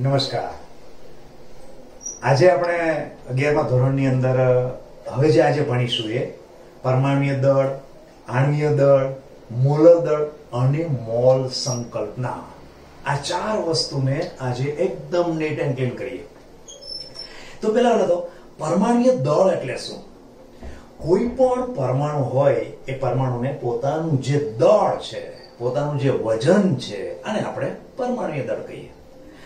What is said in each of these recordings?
નમસ્કાર. આજે આપણે 11મા ધોરણની અંદર હવે જે આજે ભણીશું એ પરમાણ્વીય દળ, આણ્વીય દળ, મોલર દળ અને મોલ સંકલ્પના. આ ચાર વસ્તુને આજે એકદમ નેટ એન્ડ ક્લીન કરીએ. તો પહેલા તો પરમાણ્વીય દળ એટલે શું? કોઈ પણ પરમાણુ હોય એ પરમાણુને પોતાનું જે દળ છે, પોતાનું જે વજન છે, આને આપણે પરમાણ્વીય દળ કહીએ.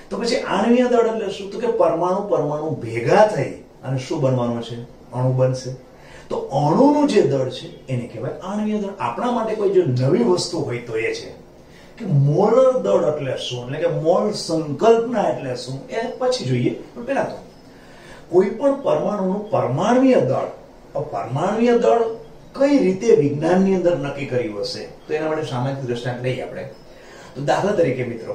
તો પછી આણ્વીય દળ એટલે શું? તો કે પરમાણુ ભેગા થઈ અને શું બનવાનું છે? અણુ બનશે. તો અણુનું જે દળ છે એને કહેવાય આણ્વીય દળ. આપણા માટે કોઈ જો નવી વસ્તુ હોય તો એ છે કે મોલર દળ એટલે શું, એટલે કે મોલ સંકલ્પના એટલે શું, એ પછી જોઈએ. પણ પહેલા તો કોઈ પણ પરમાણુનું પરમાણ્વીય દળ, પરમાણ્વીય દળ કઈ રીતે વિજ્ઞાનની અંદર નક્કી કર્યું હશે તો એના માટે સામાન્ય દ્રષ્ટાંત લઈએ આપણે. તો દાખલા તરીકે મિત્રો,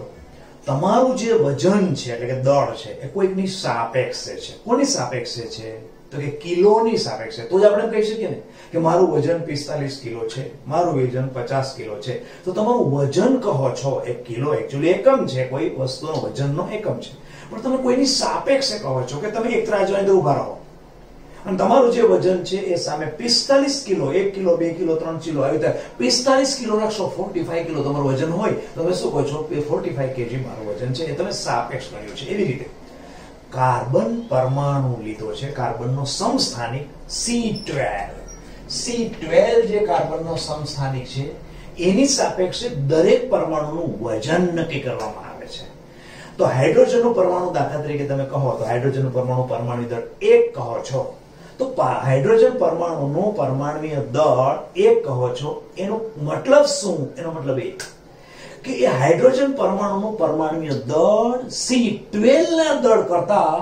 તમારું જે વજન છે એટલે કે દળ છે એ કોઈકની સાપેક્ષે છે. કોની સાપેક્ષે છે? તો કે કિલોની સાપેક્ષે. તો જ આપણે કહી શકીએ ને કે મારું વજન 45 કિલો છે, મારું વજન 50 કિલો છે. તો તમારું વજન કહો છો એ કિલો એકચ્યુઅલી એકમ છે, કોઈ વસ્તુનો વજનનો એકમ છે. પણ તમે કોઈની સાપેક્ષે કહો છો કે તમે એક તરાજુ અંદર ઉભા રહો અને તમારું જે વજન છે એ સામે 45 કિલો, 1 કિલો, 2 કિલો, 3 કિલો આવી રીતે 45 કિલો રાખશો, 45 કિલો તમારું વજન હોય તો તમે શું કહો છો? 45 કેજી મારું વજન છે. એ તમે સાપેક્ષ કર્યું છે. એવી રીતે કાર્બન પરમાણુ લીધો છે, કાર્બનનો સમસ્થાનિક C12 જે કાર્બનનો સમસ્થાનિક છે એની સાપેક્ષે દરેક પરમાણુનું વજન નક્કી કરવામાં આવે છે. તો હાઇડ્રોજનનું પરમાણુ દાખલા તરીકે તમે કહો તો હાઇડ્રોજનનું પરમાણુ પરમાણુ દળ 1 કહો છો. તો હાઇડ્રોજન પરમાણુનું પરમાણ્વીય દળ 1 કહો છો, એનો મતલબ શું? એનો મતલબ એ કે એ હાઇડ્રોજન પરમાણુનું પરમાણ્વીય દળ C12 ના દળ કરતા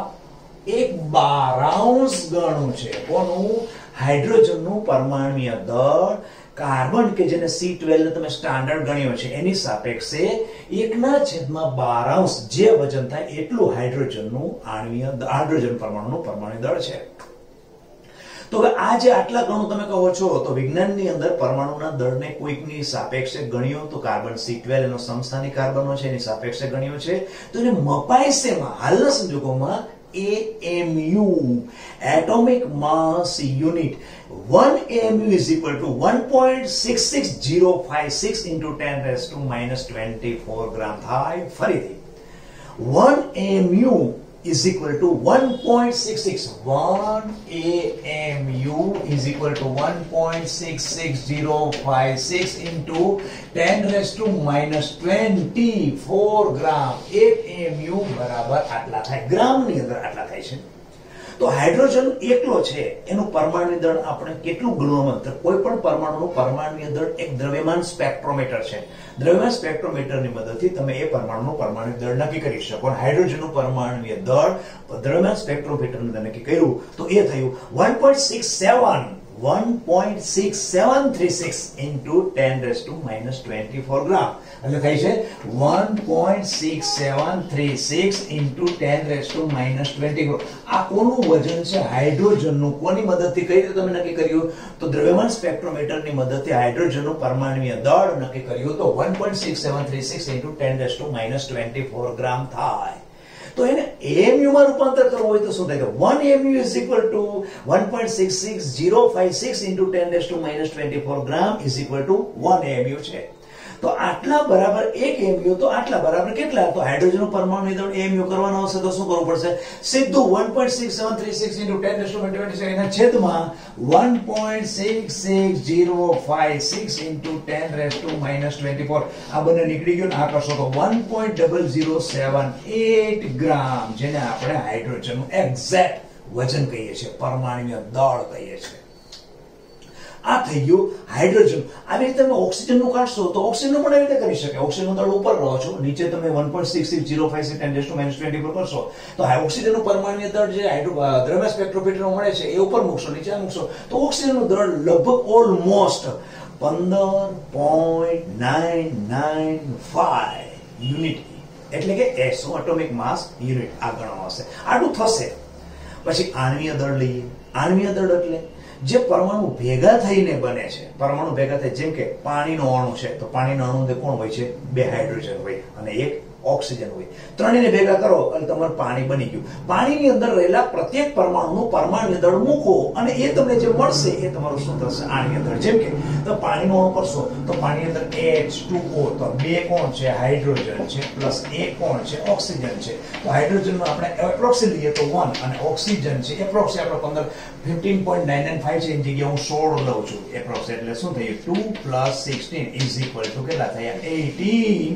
1/12 ગણું છે. કોનું? હાઇડ્રોજનનું પરમાણ્વીય દળ કાર્બન કે જેને C12 ને તમે સ્ટાન્ડર્ડ ગણ્યો છે એની સાપેક્ષે 1/12 જે વજન થાય એટલું હાઇડ્રોજન પરમાણુનું પરમાણ્વીય દળ છે. તો હવે આ જે આટલા ગણું તમે કહો છો તો વિજ્ઞાનની અંદર પરમાણુના દળને કોઈકની સાપેક્ષે ગણ્યો તો કાર્બન C12 એનો સમસ્થાનિક કાર્બનો છે એની સાપેક્ષે ગણ્યો છે. તો એને મપાય શેમાં? હાલના સંજોગોમાં AMU, atomic mass unit. 1 AMU is equal to 1.66056 into 10⁻⁻24 gram થાય. ફરીથી 1 AMU is equal to 1.66. 1 AMU is equal to 1.66056 into 10⁻⁻24 gram. 1 AMU બરાબર આટલા થાય. ગ્રામની અંદર આટલા થાય છે. તો હાઇડ્રોજન એકલો છે એનું પરમાણ્વીય દળ આપણે કેટલું ગણવામાં? કોઈ પણ પરમાણુનું પરમાણ્વીય દળ એક દ્રવ્યમાન સ્પેક્ટ્રોમીટર છે. દ્રવ્યમાન સ્પેક્ટ્રોમીટરની મદદથી તમે એ પરમાણુનું પરમાણ્વીય દળ નક્કી કરી શકો. હાઇડ્રોજનનું પરમાણ્વીય દળ દ્રવ્યમાન સ્પેક્ટ્રોમીટરની મદદથી નક્કી કર્યું તો એ થયું 1.6736 into 10⁻⁻24 gram. એટલે થાય છે 1.6736 into 10⁻⁻24. આ કોનું વજન છે? હાઇડ્રોજનનું. કોની મદદથી? કઈ રીતે તમે નક્કી કર્યું? તો દ્રવ્યમાન સ્પેક્ટ્રોમીટરની મદદથી હાઇડ્રોજનનું પરમાણ્વીય દળ નક્કી કર્યું તો 1.6736 into 10⁻⁻24 gram થાય. તો એને AMU માં રૂપાંતર કરવું હોય તો શું થાય? 1 AMU is equal to 1.66056 into 10⁻⁻24 gram is equal to 1 AMU છે. તો આટલા બરાબર 1 AMU. તો આટલા બરાબર કેટલા? તો હાઇડ્રોજનનું પરમાણુ દળ AMU કરવાનો હશે તો શું કરવું પડશે? સીધું 1.6736 into 10⁻⁻24 એના છેદમાં 1.66056 into 10⁻⁻24. આ બંને નીકળી ગયું ને આ કરશો તો 1.0078 ગ્રામ, જેને આપણે હાઇડ્રોજનનું એક્ઝેક્ટ વજન કહીએ છીએ, પરમાણ્વીય દળ કહીએ છીએ. આ થઈ ગયું હાઇડ્રોજન. આવી રીતે તમે ઓક્સિજનનું કાઢશો તો ઓક્સિજનનું પણ એવી રીતે કરી શકે. ઓક્સિજનનું દળ ઉપર રહો છો, નીચે તમે 1.66056 10⁻⁻24 કરશો તો ઓક્સિજનનું પરમાણ્વીય દળ જે દ્રવ્ય સ્પેક્ટ્રોમીટરમાં મળે છે એ ઉપર મૂકશો, નીચે મૂકશો તો ઓક્સિજનનું દળ લગભગ ઓલમોસ્ટ 15.995 યુનિટ, એટલે કે SO એટોમિક માસ યુનિટ આ ગણવામાં આવશે. આટલું થશે. પછી આણ્વીય દળ લઈએ. આણ્વીય દળ એટલે જે પરમાણુ ભેગા થઈને બને છે, પરમાણુ ભેગા થાય, જેમ કે પાણીનો અણુ છે તો પાણીનો અણુ અંદર કોણ હોય છે? 2 હાઇડ્રોજન હોય અને 1 ઓક્સિજન હોય. ત્રણેયને ભેગા કરો એટલે તમારું પાણી બની ગયું. પાણીની અંદર રહેલા પ્રત્યેક પરમાણુનું પરમાણ્વીય દળ મૂકો અને એ તમને જે મળશે એ તમારું શું થશે? આણ્વીય દળ. જેમ કે તમે પાણીનો અણુ કરશો તો પાણીની અંદર H2O, તો બે કોણ છે? હાઇડ્રોજન છે, પ્લસ એક કોણ છે? ઓક્સિજન છે. તો હાઇડ્રોજનનો આપણે એપ્રોક્સી લઈએ તો 1 અને ઓક્સિજન છે એપ્રોક્સી આપણે 15.995 છે એની જગ્યાએ હું 16 લઉં છું એપ્રોક્સ, એટલે શું થયું? 2 + 16 ઇઝ ઇક્વલ ટુ કેટલા થયા? 18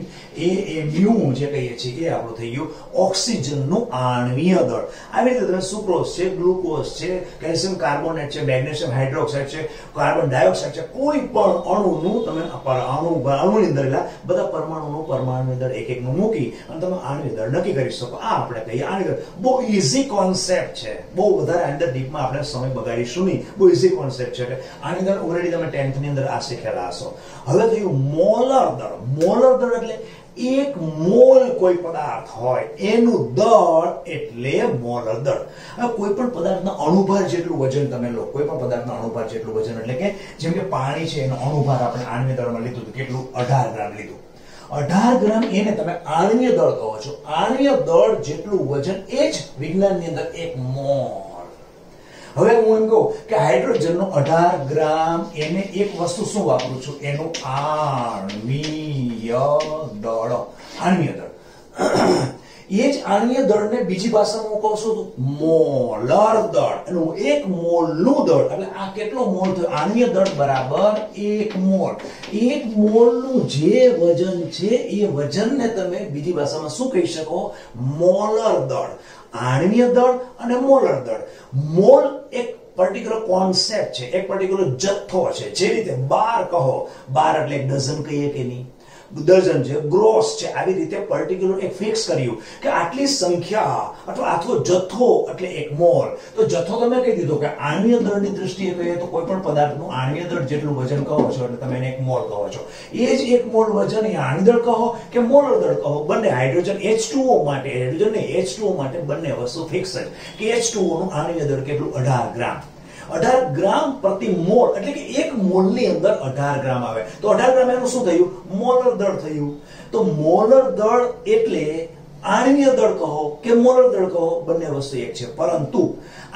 AMU જે કહીએ છીએ એ આપણું થઈ ગયું ઓક્સિજનનું આણ્વીય દળ. આવી રીતે તમે સુક્રોઝ છે, ગ્લુકોઝ છે, કેલ્શિયમ કાર્બોનેટ છે, મેગ્નેશિયમ હાઇડ્રોક્સાઇડ છે, કાર્બન ડાયોક્સાઇડ છે, કોઈ પણ અણુનું તમે અણુની અંદર બધા પરમાણુનું પરમાણુ દળ એક એકનું મૂકી અને તમે આણ્વીય દળ નક્કી કરી શકો. આ આપણે કહીએ આણ્વીય દળ. બહુ ઈઝી કોન્સેપ્ટ છે, બહુ વધારે અંદર ડીપમાં આપણે સમય બગાડીશું નહીં, બહુ ઈઝી કોન્સેપ્ટ છે. એટલે આની અંદર ઓલરેડી તમે 10th ની અંદર આ શીખેલા હશો. હવે થયું મોલર દળ. મોલર દળ એટલે એક મોલ કોઈ પદાર્થ હોય એનું દળ એટલે મોલર દળ. હવે કોઈ પણ પદાર્થના અણુભાર જેટલું વજન તમે લો, કોઈ પણ પદાર્થના અણુભાર જેટલું વજન એટલે કે જેમ કે પાણી છે એનો અણુભાર આપણે આણ્વીય દળમાં લીધું હતું, કેટલું? 18 ગ્રામ લીધું. 18 ગ્રામ એને તમે આણ્વીય દળ કહો છો. આણ્વીય દળ જેટલું વજન એ જ વિજ્ઞાનની અંદર એક મોલ. હવે હું એમ કહું કે હાઇડ્રોજનનો 18 ગ્રામ એને એક વસ્તુ શું વાપરું છું? એનું આણ્વીય દળ. આણ્વીય દળ. એ જ આણ્વીય દળને બીજી ભાષામાં હું કહું છું મોલર દળ. એનું 1 મોલનું દળ. એટલે આ કેટલો મોલ થયો? આણ્વીય દળ બરાબર 1 મોલ. 1 મોલનું જે વજન છે એ વજનને તમે બીજી ભાષામાં શું કહી શકો? મોલર દળ. આણ્વીય દળ અને મોલર દળ. મોલ એક પર્ટિક્યુલર કોન્સેપ્ટ છે, એક પર્ટિક્યુલર જથ્થો છે. જે રીતે બાર કહો, બાર એટલે એક ડઝન કહીએ કે નહીં? ડઝન છે, ગ્રોસ છે. આવી રીતે પર્ટિક્યુલર એક ફિક્સ કર્યું કે આટલી સંખ્યા અથવા આટલો જથ્થો એટલે એક મોલ. તો જથ્થો તમે કહી દીધો કે આણ્વીય દળની દ્રષ્ટિએ કહીએ તો કોઈ પણ પદાર્થનું આણ્વીય દળ જેટલું વજન કહો છો એટલે તમે એને એક મોલ કહો છો. એ જ એક મોલ વજન એ આણ્વીય દળ કહો કે મોલર દળ કહો, બંને હાઇડ્રોજન H2O માટે, હાઇડ્રોજન ને H2O માટે બંને વસ્તુ ફિક્સ છે કે H2O નું આણ્વીય દળ કેટલું? 18 ગ્રામ. 18 ગ્રામ પ્રતિ મોલ એટલે કે એક મોલની અંદર 18 ગ્રામ આવે. તો 18 ગ્રામ એનું શું થયું? મોલર દળ થયું. તો મોલર દળ એટલે આણ્વીય દળ કહો કે મોલર દળ કહો, બંને વસ્તુ એક છે. પરંતુ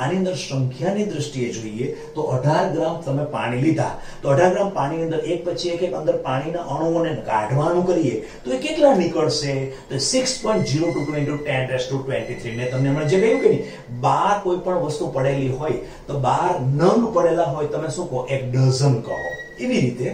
આની અંદર સંખ્યાની દ્રષ્ટિએ જોઈએ તો 18 ગ્રામ તમે પાણી લીધા તો 18 ગ્રામ પાણીની અંદર એક પછી એક અંદર પાણીના અણુઓને કાઢવાનું કરીએ તો એ કેટલા નીકળશે? તો 6.02 × 10⁻23. મેં તમને હમણાં જે કહ્યું કે નહીં, 12 કોઈ પણ વસ્તુ પડેલી હોય તો 12 નંગ પડેલા હોય તમે શું કહો? એક ડઝન કહો. એવી રીતે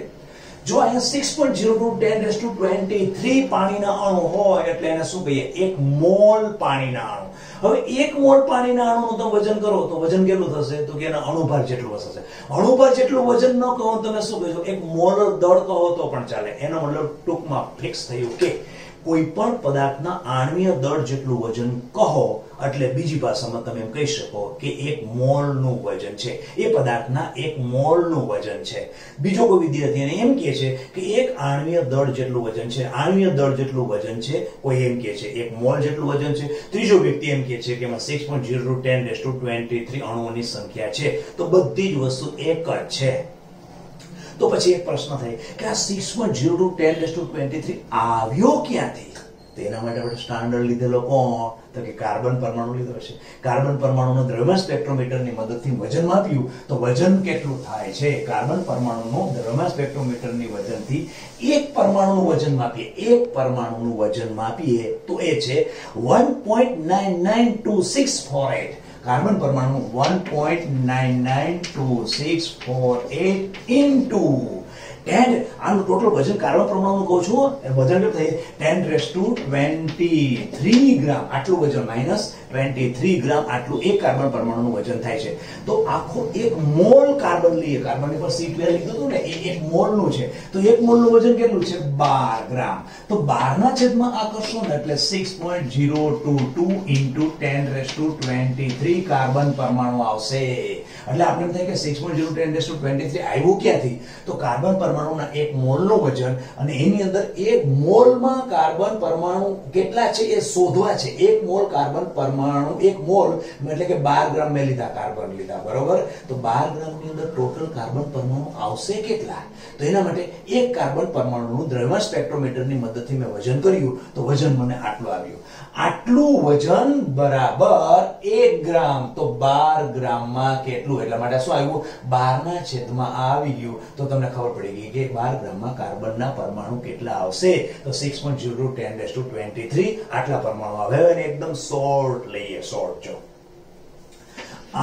જો અહીંયા 6.02 × 10⁻23 પાણીના અણુ હોય એટલે એને શું કહીએ? 1 મોલ પાણીના અણુ. હવે 1 મોલ પાણીના અણુનું તમે વજન કરો તો વજન કેટલું થશે? તો કે એના અણુભાર જેટલું થશે. અણુભાર જેટલું વજન ન કહો તમે શું કહેશો? 1 મોલર દળ કહો તો પણ ચાલે. એનો મતલબ ટૂંકમાં ફિક્સ થયું કે કોઈ પણ પદાર્થના આણ્વીય દળ જેટલું વજન કહો એટલે બીજી ભાષામાં તમે એમ કહી શકો કે 1 મોલનું વજન છે. એ પદાર્થના 1 મોલનું વજન છે. બીજો કોઈ વિદ્યાર્થી એને એમ કહે છે કે 1 આણ્વીય દળ જેટલું વજન છે. આણ્વીય દળ જેટલું વજન છે કોઈ એમ કહે છે 1 મોલ જેટલું વજન છે. ત્રીજો વ્યક્તિ એમ કહે છે કે એમાં 6.02 × 10⁻23 અણુઓની સંખ્યા છે. તો બધી જ વસ્તુ એક જ છે. તો પછી એક પ્રશ્ન થાય કે આ 6.02 × 10⁻23 આવ્યો ક્યાંથી? તેના માટે આપણે સ્ટાન્ડર્ડ લીધેલો કોણ? તો કે કાર્બન પરમાણુ લીધો છે. કાર્બન પરમાણુનો દ્રવ્યમાન સ્પેક્ટ્રોમીટરની મદદથી વજન માપ્યું તો વજન કેટલું થાય છે? કાર્બન પરમાણુનો દ્રવ્યમાન સ્પેક્ટ્રોમીટરની વજનથી એક પરમાણુનું વજન માપીએ, એક પરમાણુનું વજન માપીએ તો એ છે 1.992648. કાર્બન પરમાણુ 1.992648 into 10. આનું ટોટલ વજન કાર્બન પરમાણુનું કહું છું, વજન કેટલું થાય? 10⁻23 ગ્રામ. આટલું વજન માઇનસ 23 ગ્રામ આટલું એક કાર્બન પરમાણુનું વજન થાય છે. તો આખો 1 મોલ કાર્બન લઈએ, કાર્બનની પર C12 લીધું હતું ને, એ 1 મોલનું છે. તો 1 મોલનું વજન કેટલું છે? 12 ગ્રામ. તો 12 ના છેદમાં આ કરશો ને એટલે 6.022 into 10⁻23 કાર્બન પરમાણુ આવશે. એટલે આપણે એમ થાય કે 6.0 × 10⁻23 આવ્યું ક્યાંથી? તો કાર્બન પરમાણુના 1 મોલનું વજન અને એની અંદર 1 મોલમાં કાર્બન પરમાણુ કેટલા છે એ શોધવા છે. 1 મોલ કાર્બન પરમાણુ પરમાણુ, એક મોલ એટલે કે 12 ગ્રામ મેં લીધા, કાર્બન લીધા, બરોબર? તો 12 ગ્રામની અંદર ટોટલ કાર્બન પરમાણુ આવશે કેટલા? તો એના માટે એક કાર્બન પરમાણુનું દ્રવ્યમાન સ્પેક્ટ્રોમીટરની મદદથી મેં વજન કર્યું તો વજન મને આટલું આવ્યું. આટલું વજન બરાબર 1 ગ્રામ. તો 12 ગ્રામમાં કેટલું? એટલા માટે શું આવ્યું? 12/, આવી ગયું. તો તમને ખબર પડી ગઈ કે 12 ગ્રામમાં કાર્બનના પરમાણુ કેટલા આવશે? તો 6.02 × 10⁻23 આટલા પરમાણુ આવે. અને એકદમ શોર્ટ લઈએ, શોર્ટ. જો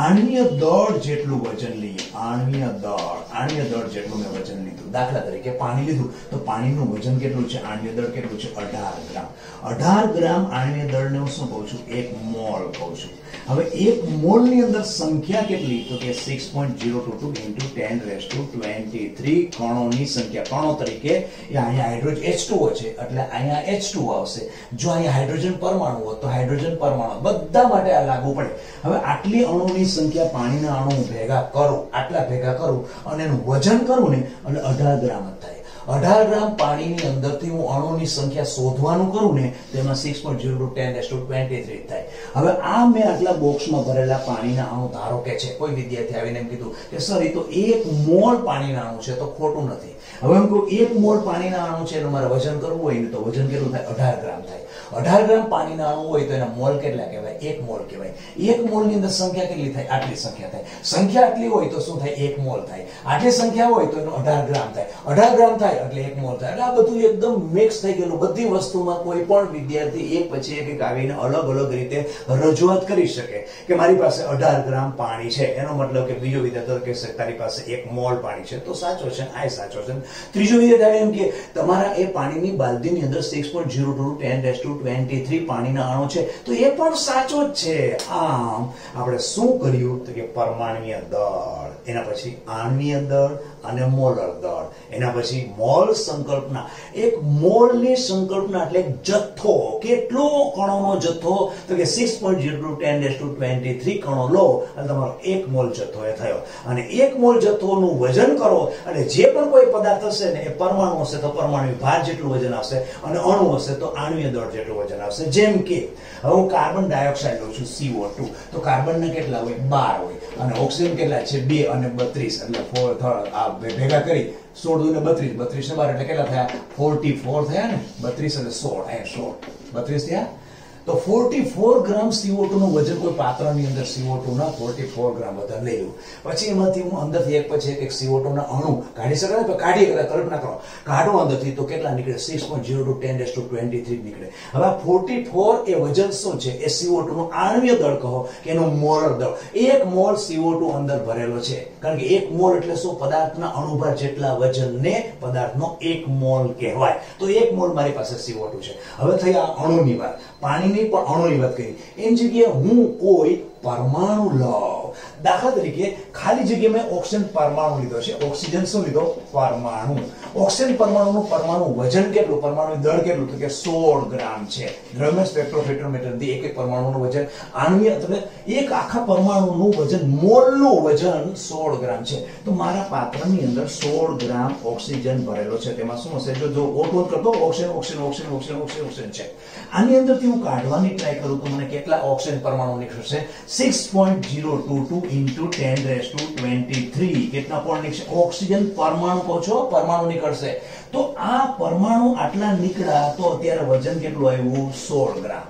આણ્વીય દળ જેટલું વજન લઈએ, આણ્વીય દળ જેટલું મેં વજન લીધું. દાખલા તરીકે પાણી લીધું તો પાણીનું વજન કેટલું છે? આણ્વીય દળ કેટલું છે? 18 ગ્રામ. 18 ગ્રામ આણ્વીય દળને હું શું કહું છું? 1 મોલ કહું છું. હવે 1 મોલ ની અંદર સંખ્યા કેટલી? તો કે 6.022 × 10⁻23 કણોની સંખ્યા. કણો તરીકે અહીંયા હાઇડ્રોજન H2O છે એટલે અહીંયા H2O આવશે. જો અહીંયા હાઇડ્રોજન પરમાણુ હોત તો હાઇડ્રોજન પરમાણુ. બધા માટે આ લાગુ પડે. હવે આટલી અણુની સંખ્યા, પાણીના અણુ ભેગા કરું, આટલા ભેગા કરું અને એનું વજન કરું ને એટલે 18 ગ્રામ જ થાય. 18 ગ્રામ પાણીની અંદરથી હું અણુની સંખ્યા શોધવાનું કરું ને તેમાં 6.0 × 10⁻23 થાય. હવે આ મેં આટલા બોક્સમાં ભરેલા પાણીના અણુ ધારો કે છે, કોઈ વિદ્યાર્થી આવીને એમ કીધું કે સર એ તો 1 મોલ પાણીના અણુ છે, તો ખોટું નથી. હવે એમ કહું 1 મોલ પાણીના અણુ છે એનું મારે વજન કરવું હોય ને તો વજન કેટલું થાય? 18 ગ્રામ થાય. 18 ગ્રામ પાણીના અણુ હોય તો એના મોલ કેટલા કહેવાય? 1 મોલ કહેવાય. 1 મોલ ની અંદર સંખ્યા કેટલી થાય? આટલી સંખ્યા થાય. સંખ્યા આટલી હોય તો શું થાય? 1 મોલ થાય. આટલી સંખ્યા હોય તો એનો 18 ગ્રામ થાય. 18 ગ્રામ થાય એટલે 1 મોલ થાય. એટલે આ બધું એકદમ મિક્સ થઈ ગયેલું. બધી વસ્તુમાં કોઈ પણ વિદ્યાર્થી એક પછી એક આવીને અલગ અલગ રીતે રજૂઆત કરી શકે કે મારી પાસે 18 ગ્રામ પાણી છે. એનો મતલબ કે બીજો વિદ્યાર્થી કહેશે તારી પાસે 1 મોલ પાણી છે, તો સાચો છે, આ સાચો છે. ત્રીજો વિદ્યાર્થી એમ કે તમારા એ પાણીની બાલદીની અંદર 6.02 × 10⁻23 પાણીના અણુ છે, તો એ પણ સાચો જ છે. આમ આપણે શું કર્યું તો કે પરમાણ્વીય દળ, એના પછી આણ્વીય દળ અને મોલર દળ, એના પછી મોલ સંકલ્પના. એક મોલની સંકલ્પના એટલે જથ્થો. કેટલો કણોનો જથ્થો? તો કે 6.02 × 10⁻23 કણો લો અને તમારો 1 મોલ જથ્થો એ થયો. અને 1 મોલ જથ્થોનું વજન કરો અને જે પણ કોઈ પદાર્થ હશે ને એ પરમાણુ હશે તો પરમાણુ ભાર જેટલું વજન આવશે અને અણુ હશે તો આણ્વીય દળ જેટલું વજન આવશે. જેમ કે હવે હું કાર્બન ડાયોક્સાઇડ લઉં છું, CO2, તો કાર્બનના કેટલા હોય? 12 હોય. અને ઓક્સિજન કેટલા છે? 2 અને 32 એટલે 4 આ ભેગા કરી 16 ને 32, 32 ને 12 એટલે કેટલા થયા? 44 થયા ને. 32 અને 16, અહીંયા 16, 32 થયા. તો 44 ગ્રામ CO2 નું વજન કોઈ પાત્રની અંદર CO2 ના 44 ગ્રામ વજન લઈ લો. પછી એમાંથી હું અંદરથી એક પછી એક CO2 ના અણુ કાઢી શકાય ને? તો કાઢી કદાચ કલ્પના કરો, કાઢો અંદરથી તો કેટલા નીકળે? 6.02 × 10⁻23 નીકળે. હવે 44 એ વજન શું છે? એ CO2 નું આણ્વીય દળ કહો કે એનું મોલર દળ. 1 મોલ CO2 અંદર ભરેલો છે, કારણ કે 1 મોલ એટલે શું? પદાર્થના અણુભાર જેટલા વજનને પદાર્થનો 1 મોલ કહેવાય. તો 1 મોલ મારી પાસે CO2 છે. હવે થઈ આ અણુની વાત. પાણીની પણ અણુની વાત કરી. એની જગ્યાએ હું કોઈ પરમાણુ લઉં. દાખલા તરીકે ખાલી જગ્યાએ મેં ઓક્સિજન પરમાણુ લીધો છે. ઓક્સિજન શું લીધો? પરમાણુ. ઓક્સિજન પરમાણુનું પરમાણુ વજન કેટલું? પરમાણુ દળ કેટલું? તો કે 16 ગ્રામ છે. દ્રવ્યમાન સ્પેક્ટ્રોમીટરથી એક પરમાણુનું વજન આણ્વીય એટલે એક આખા પરમાણુનું વજન, મોલનું વજન 16 ગ્રામ છે. તો મારા પાત્રની અંદર 16 ગ્રામ ઓક્સિજન ભરેલો છે. તેમાં શું હશે? જો ઓટોન કરતો ઓક્સિજન છે. આની અંદરથી હું કાઢવાની ટ્રાય કરું તો મને કેટલા ઓક્સિજન પરમાણુ નીકળશે? 6.022 × 10⁻23 કેટલા પણ નીકળશે? ઓક્સિજન પરમાણુ કહો છો, પરમાણુ નીકળશે. તો આ પરમાણુ આટલા નીકળ્યા તો અત્યારે વજન કેટલું આવ્યું? 16 ગ્રામ.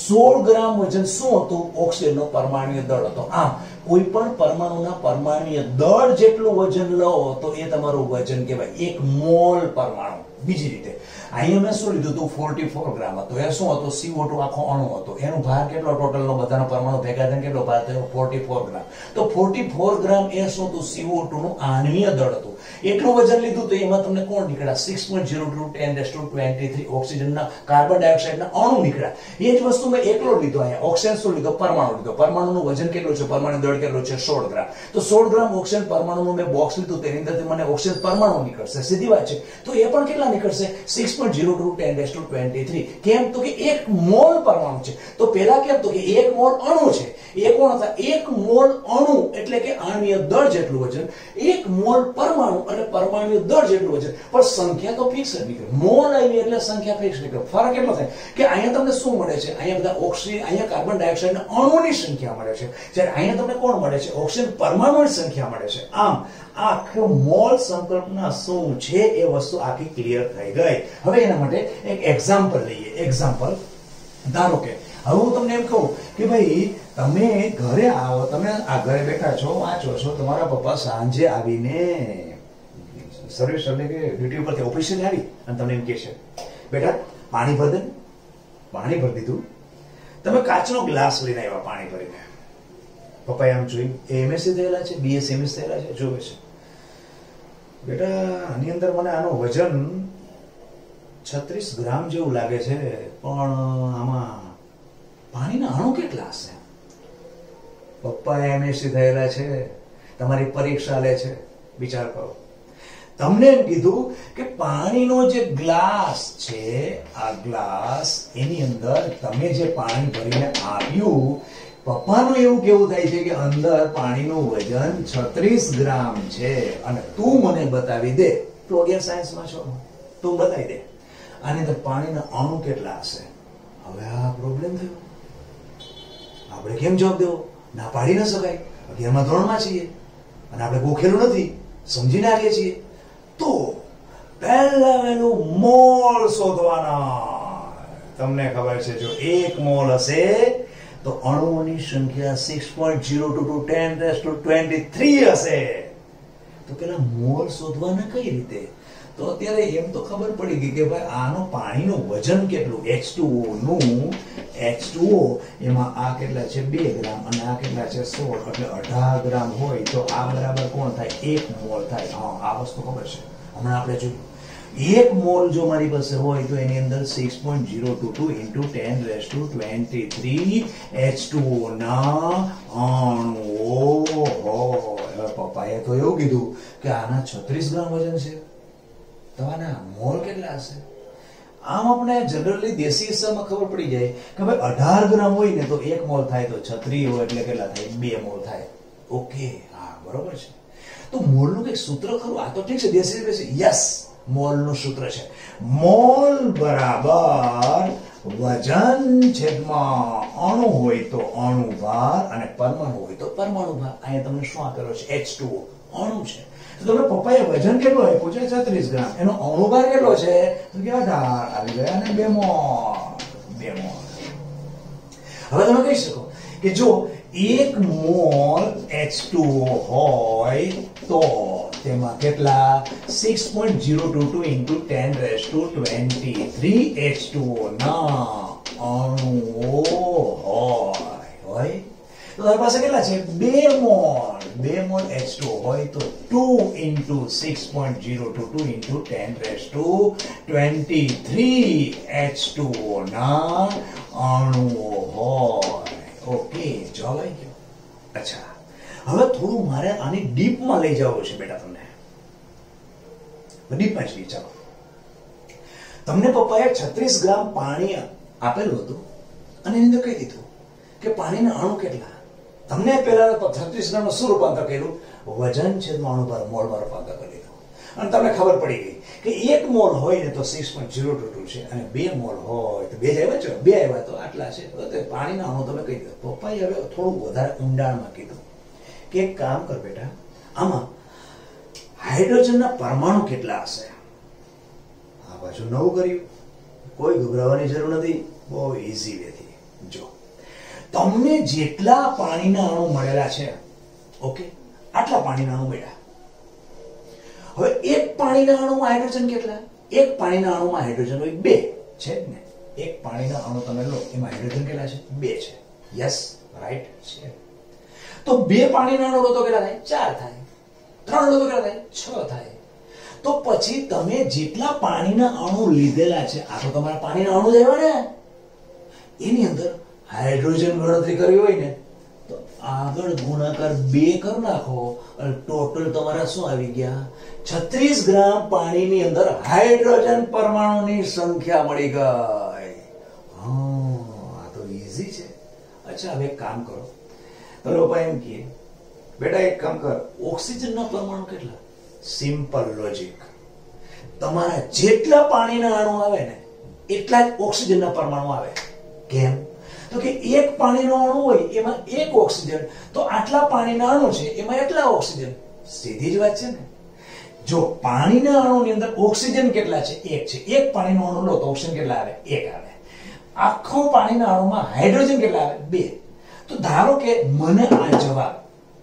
16 ગ્રામ વજન શું હતું? ઓક્સિજનનો પરમાણ્વીય દળ હતો. આમ કોઈ પણ પરમાણુના પરમાણ્વીય દળ જેટલું વજન લો તો એ તમારું વજન કહેવાય. 1 મોલ પરમાણુ. બીજી રીતે અહીંયા મેં શું લીધું હતું? 44 ગ્રામ હતો. એ શું હતું? CO2 આખો અણુ હતો. એનો ભાર કેટલો? ટોટલનો બધાનો પરમાણુ ભેગા થઈને કેટલો ભાર થયો? 44 ગ્રામ. તો 44 ગ્રામ એ શું હતું? CO2 નું આણ્વીય દળ હતું. એટલું વજન લીધું તો એમાં તમને કોણ નીકળ્યા? 6.02 × 10⁻23 ઓક્સિજનના, કાર્બન ડાયોક્સાઇડના અણુ નીકળ્યા. એ જ વસ્તુ મેં એકલો લીધો. અહીંયા ઓક્સિજન શું લીધો? પરમાણુ લીધો. પરમાણુનું વજન કેટલું છે? પરમાણુ દળ કેટલું છે? 16 ગ્રામ. તો 16 ગ્રામ ઓક્સિજન પરમાણુનું મેં બોક્સ લીધું, તેની અંદરથી મને ઓક્સિજન પરમાણુ નીકળશે. સીધી વાત છે. તો એ પણ કેટલા નીકળશે 6.02 10⁻23. કેમ તો કે 1 મોલ પરમાણુ છે. તો પહેલા કેમ તો કે 1 મોલ અણુ છે. એ કોણ હતા? 1 મોલ અણુ એટલે કે આણ્વીય દળ જેટલું વજન, 1 મોલ પરમાણુ એટલે પરમાણ્વીય દળ જેટલું વજન. પણ સંખ્યા તો ફિક્સ જ નીકળે. મોલ આવી એટલે સંખ્યા ફિક્સ નીકળે. ફરક એટલો થાય કે અહીંયા તમને શું મળે છે? અહીંયા બધા ઓક્સિજન, અહીંયા કાર્બન ડાયોક્સાઇડના અણુની સંખ્યા મળે છે, જ્યારે અહીંયા તમને કોણ મળે છે? ઓક્સિજન પરમાણુની સંખ્યા મળે છે. આમ આખો મોલ સંકલ્પના શું છે એ વસ્તુ આખી ક્લિયર થઈ ગઈ. હવે એના માટે એક એક્ઝામ્પલ લઈએ. એક્ઝામ્પલ ધારો કે હવે હું તમને એમ કહું કે ભાઈ તમે ઘરે આવો, તમે આ ઘરે બેઠા છો, વાંચો છો, તમારા પપ્પા સાંજે આવીને સર્વિસ એટલે કે ડ્યુટી ઉપરથી ઓફિસે આવી અને તમને એમ કહે છે બેટા પાણી ભર દે. પાણી ભરી દીધું. તમે કાચનો ગ્લાસ લઈને આવ્યા પાણી ભરીને. પપ્પાએ આમ જોયું, એમએસસી થયેલા છે, બીએસસી એમએસ થયેલા છે, જોવે છે બેટા આની અંદર મને આનું વજન 36 ગ્રામ જેવું લાગે છે, પણ આમાં પાણીના અણુ કેટલા હશે? પપ્પા એમએસસી થયેલા છે, તમારી પરીક્ષા લે છે, વિચાર કરો. તમને એમ કીધું કે પાણીનો જે ગ્લાસ છે, આ ગ્લાસ એની અંદર તમે જે પાણી ભરીને આપ્યું, પપ્પાનું એવું કેવું થાય છે કે અંદર પાણીનું વજન 36 ગ્રામ છે અને તું મને બતાવી દે, તું 11 સાયન્સમાં છો, તું બતાવી દે આની અંદર પાણીના અણુ કેટલા હશે. હવે આ પ્રોબ્લેમ થયો. આપણે કેમ જવાબ દેવો? ના પાડી ન શકાય. 11મા ધોરણમાં છીએ અને આપણે ગોખેલું નથી, સમજીને આવીએ છીએ. તો પહેલા વહેલું મોલ શોધવાના. તમને ખબર છે જો 1 મોલ હશે તો અણુઓની સંખ્યા 6.02 10⁻23 હશે. તો પેલા મોલ શોધવાના કઈ રીતે? તો અત્યારે એમ તો ખબર પડી ગઈ કે ભાઈ આનો પાણીનું વજન કેટલું, H2O નું, H2O એમાં આ કેટલા છે 2 ગ્રામ અને આ કેટલા છે 16, એટલે 18 ગ્રામ હોય તો આ બરાબર કોણ થાય? 1 મોલ થાય. હા, આ વસ્તુ ખબર છે, હમણાં આપણે જોયું. 1 મોલ જો મારી પાસે હોય તો એની અંદર 6.022 10⁻23 H2O ના અણુઓ હોય. પપ્પાએ તો એવું કીધું કે આના 36 ગ્રામ વજન છે, તો આના મોલ કેટલા હશે? આમ આપણે જનરલી દેશી હિસાબમાં ખબર પડી જાય કે ભાઈ 18 ગ્રામ હોય ને તો 1 મોલ થાય, તો 36 હોય એટલે કેટલા થાય? 2 મોલ થાય. ઓકે, હા બરોબર છે. તો મોલનું કઈક સૂત્ર ખરું? આ તો ઠીક છે દેશી રીતે. યસ, મોલનું સૂત્ર છે મોલ બરાબર વજન છેદમાં અણુ હોય તો અણુ ભાર અને પરમાણુ હોય તો પરમાણુ ભાર. અહીંયા તમને શું આપેલો છે? H2O અણુ છે. તો તમે પપ્પાએ વજન કેટલું આપ્યું છે? 36 ગ્રામ. એનો અણુ ભાર કેટલો છે? તો કે 18 આવી ગયા અને 2 મોલ. હવે તમે કહી શકો કે જો 1 મોલ H2O હોય તો તેમાં કેટલા? 6.022 10⁻23 H2O ના અણુઓ હોય. તો તમારી પાસે કેટલા છે? 2 મોલ. 2 મોલ H2O હોય તો 2 × 6.022 10⁻23 H2O ના અણુઓ હોય. ઓકે, જવાબ આવી ગયો. અચ્છા, હવે થોડું મારે આની ડીપમાં લઈ જવું છે બેટા. તમને ડીપમાં જ ચાલો. તમને પપ્પાએ 36 ગ્રામ પાણી આપેલું હતું અને એની અંદર કહી દીધું કે પાણીના અણુ કેટલા. તમને પહેલા 36 ગ્રામનું શું રૂપાંતર કર્યું? વજન છેદમાં અણુ ભાર મોલમાં રૂપાંતર કરી દીધું. અને તમને ખબર પડી ગઈ કે 1 મોલ હોય ને તો 6.022 છે અને 2 મોલ હોય તો 2 જ આવ્યા છે, 2 આવ્યા તો આટલા છે. તો પાણીના અણુ તમે કહી દો. પપ્પાએ હવે થોડું વધારે ઊંડાણમાં કીધું કે એક કામ કર બેટા, આમાં હાઇડ્રોજનના પરમાણુ કેટલા હશે? આ પાછું નવું કર્યું. કોઈ ગભરાવાની જરૂર નથી, બહુ ઈઝી વેથી. જો તમને જેટલા પાણીના અણુ મળેલા છે, ઓકે, આટલા પાણીના અણુ મળ્યા. હવે એક પાણીના અણુમાં હાઇડ્રોજન કેટલા? એક પાણીના અણુમાં હાઇડ્રોજન હોય 2 છે ને. એક પાણીના અણુ તમે લો, એમાં હાઇડ્રોજન કેટલા છે? 2 છે. યસ, રાઈટ છે. તો 2 પાણીના અણુ લો તો કેટલા થાય? 4 થાય. 3 લો તો કેટલા થાય? 6 થાય. તો પછી તમે જેટલા પાણીના અણુ લીધેલા છે, આ તો તમારા પાણીના અણુ જ આવ્યા ને, એની અંદર હાઇડ્રોજન ગણતરી કરવી હોય ને તો આગળ ગુણાકાર 2 કરી નાખો અને ટોટલ તમારા શું આવી ગયા? 36 ગ્રામ પાણીની અંદર હાઇડ્રોજન પરમાણુની સંખ્યા મળી ગઈ. આ તો ઈઝી છે. અચ્છા, હવે એક કામ કરો. પેલો પપ્પા એમ કહે, બેટા એક કામ કર, ઓક્સિજનના પરમાણુ કેટલા? Simple logic. તમારા જેટલા પાણીના અણુ આવે ને એટલા જ ઓક્સિજનના પરમાણુ આવે. કેમ? તો કે એક પાણીનો અણુ હોય એમાં એક ઓક્સિજન, તો આટલા પાણીના અણુ છે એમાં એટલા ઓક્સિજન. સીધી જ વાત છે ને. જો પાણીના અણુની અંદર ઓક્સિજન કેટલા છે? એક છે. એક પાણીનો અણુ લો તો ઓક્સિજન કેટલા આવે? એક આવે. આખો પાણીના અણુમાં હાઇડ્રોજન કેટલા આવે? 2. તો ધારો કે મને આ જવાબ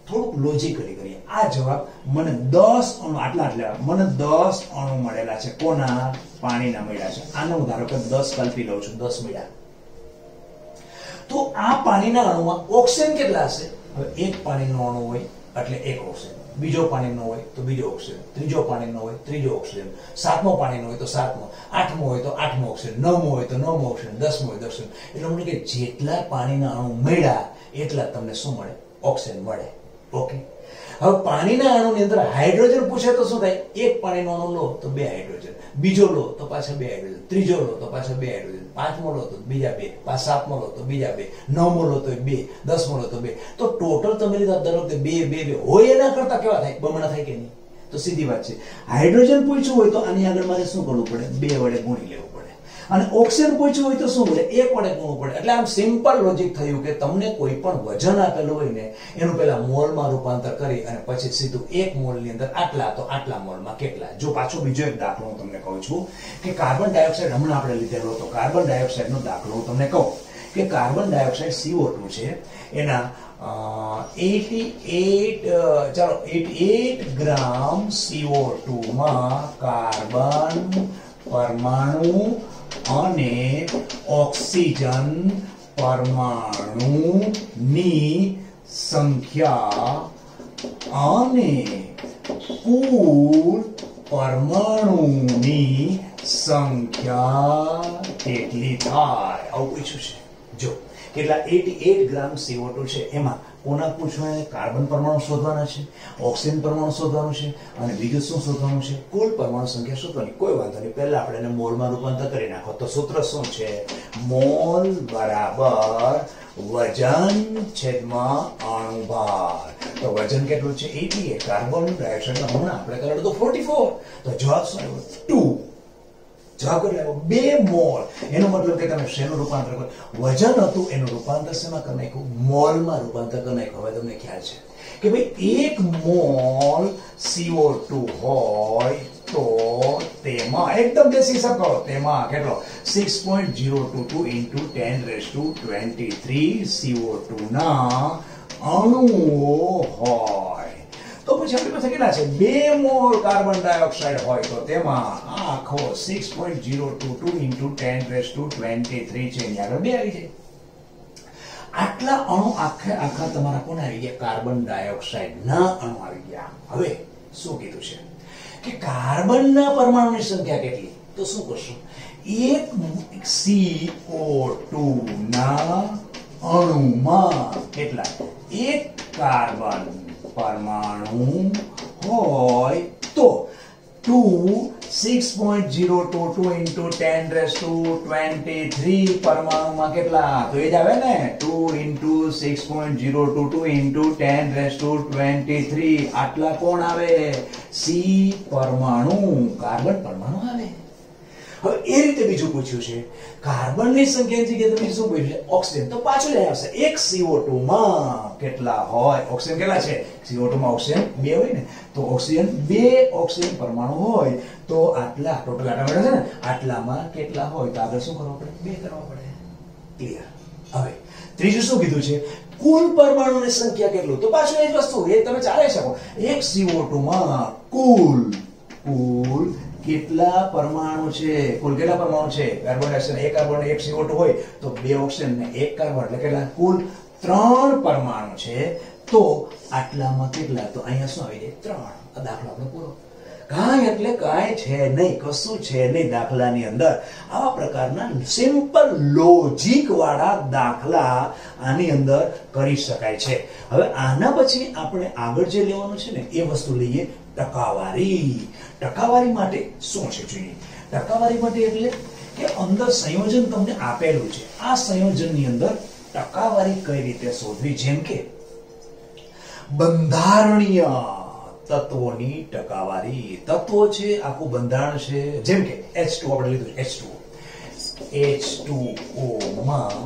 થોડુંક લોજિકલી કરીએ. આ જવાબ મને 10 અણુ આટલા મને 10 અણુ મળેલા છે. કોના? પાણીના મળ્યા છે. આનો ધારો કે 10 કલ્પી લઉં છું, 10 મળ્યા. તો આ પાણીના અણુમાં ઓક્સિજન કેટલા હશે? હવે એક પાણીનો અણુ હોય એટલે એક ઓક્સિજન, બીજો પાણીનો હોય તો બીજો ઓક્સિજન, ત્રીજો પાણીનો હોય ત્રીજો ઓક્સિજન, સાતમો પાણીનો હોય તો સાતમો, આઠમો હોય તો આઠમો ઓક્સિજન, નવમો હોય તો નવમો ઓક્સિજન, 10મો હોય 10મો. એટલે મને કે જેટલા પાણીના અણુ મળ્યા એટલા તમને શું મળે? ઓક્સિજન મળે. ઓકે. હવે પાણીના અણુની અંદર હાઇડ્રોજન પૂછે તો શું થાય? એક પાણીનો અણુ લો તો 2 હાઇડ્રોજન, બીજો લો તો પાછા 2 હાઇડ્રોજન, ત્રીજો લો તો પાછા 2 હાઇડ્રોજન, પાંચમો લો તો બીજા 2, પાછા સાતમો લો તો બીજા 2, નવમો લો તો 2, 10મો લો તો 2. તો ટોટલ તમે લીધા દર વખતે 2 2 2 હોય. એના કરતા કેવા થાય? બમણા થાય કે નહીં? તો સીધી વાત છે. હાઇડ્રોજન પૂછ્યું હોય તો આની આગળ મારે શું કરવું પડે? 2 વડે ગુણી લેવું પડે. અને ઓક્સિજન પૂછ્યું હોય તો શું પડે? 1 વડે ગુણવું પડે. એટલે આમ સિમ્પલ લોજિક થયું કે તમને કોઈ પણ વજન આપેલું હોય ને એનું પહેલા મોલમાં રૂપાંતર કરી અને પછી સીધું 1 મોલની અંદર આટલા તો આટલા મોલમાં કેટલા. જો પાછો બીજો એક દાખલો હું તમને કહું છું કે કાર્બન ડાયોક્સાઇડ હમણાં આપણે લીધેલો હતો. કાર્બન ડાયોક્સાઇડનો દાખલો હું તમને કહું કે કાર્બન ડાયોક્સાઇડ CO2 છે, એના 88 ગ્રામ CO2 માં કાર્બન પરમાણુ અને ઓક્સિજન પરમાણુની સંખ્યા અને કુલ પરમાણુની સંખ્યા કેટલી થાય? આવું પૂછ્યું છે. જો કેટલા 88 ગ્રામ CO2 છે, એમાં કોના પૂછવાય? કાર્બન પરમાણુ શોધવાના છે, ઓક્સિજન પરમાણુ શોધવાનું છે અને બીજું શું શોધવાનું છે? કુલ પરમાણુ સંખ્યા શોધવાની. કોઈ વાંધો નહીં, પહેલા આપણે એને મોલમાં રૂપાંતર કરી નાખો. તો સૂત્ર શું છે? મોલ બરાબર વજન છેદમાં અણુભાર. તો વજન કેટલું છે? 88. કાર્બન ડાયોક્સાઇડ હમણાં આપણે કરેલું તો 44. તો જવાબ શું આવ્યો? 2. જવાબ કેટલો? 2 મોલ. એનો મતલબ કે તમે શેનું રૂપાંતર કરો? વજન હતું એનું રૂપાંતર શેમાં કરી નાખ્યું? મોલમાં રૂપાંતર કરી નાખ્યું. હવે તમને ખ્યાલ છે કે ભાઈ 1 મોલ CO2 હોય તો તેમાં એકદમ દેશી હિસાબ કરો, તેમાં કેટલો? 6.022 × 10⁻23 CO2 ના અણુઓ હોય. તો પછી આપણી પાસે કેટલા છે? 2 મોલ કાર્બન ડાયોક્સાઇડ હોય તો તેમાં આખો 6.022 × 10⁻23 છે, એની આગળ 2 આવી જાય. આટલા અણુ આખા તમારા કોને આવી ગયા? કાર્બન ડાયોક્સાઇડ ના અણુ આવી ગયા. હવે શું કીધું છે કે કાર્બનના પરમાણુની સંખ્યા કેટલી? તો શું કરશું? એક CO2 ના અણુમાં કેટલા? એક કાર્બન પરમાણુ હોય તો 6.022 × 10⁻23 પરમાણુમાં કેટલા? તો એ જ આવે ને, 2 × 6.022 × 10⁻23. આટલા કોણ આવે? C પરમાણુ, કાર્બન પરમાણુ આવે. હવે એ રીતે બીજું પૂછ્યું છે, કાર્બનની સંખ્યાની જગ્યાએ તમે શું પૂછ્યું છે? ઓક્સિજન. તો પાછું લઈ આવશે. એક CO2 માં કેટલા હોય? ઓક્સિજન કેટલા છે? CO2 માં ઓક્સિજન 2 હોય ને, તો ઓક્સિજન 2 ઓક્સિજન પરમાણુ હોય તો આટલા ટોટલ આટલા મળે છે ને, આટલામાં કેટલા હોય? તો આગળ શું કરવું પડે? 2 કરવા પડે. ક્લિયર? હવે ત્રીજું શું કીધું છે? કુલ પરમાણુની સંખ્યા કેટલું? તો પાછું એ જ વસ્તુ, એ તમે ચાલી શકો. એક CO2 માં કુલ કેટલા પરમાણુ છે? કુલ કેટલા પરમાણુ છે? કાર્બન ડાયોક્સાઇડ એક કાર્બન એક CO2 હોય તો 2 ઓક્સિજન ને 1 કાર્બન, એટલે કેટલા? કુલ 3 પરમાણુ છે. તો આટલામાં કેટલા? તો અહીંયા શું આવી જાય? 3. આ દાખલો આપણો પૂરો. કાંઈ એટલે કાંઈ છે નહીં, કશું છે નહીં દાખલાની અંદર. આવા પ્રકારના સિમ્પલ લોજિક વાળા દાખલા આની અંદર કરી શકાય છે. હવે આના પછી આપણે આગળ જે લેવાનું છે ને એ વસ્તુ લઈએ ટકાવારી. ટકાવારી માટે શું છે જોઈએ. ટકાવારી માટે એટલે કે અંદર સંયોજન તમને આપેલું છે, આ સંયોજનની અંદર ટકાવારી કઈ રીતે શોધવી. જેમ કે બંધારણીય તત્વોની ટકાવારી. તત્વો છે, આખું બંધારણ છે. જેમ કે H2 આપણે લીધું, H2O માં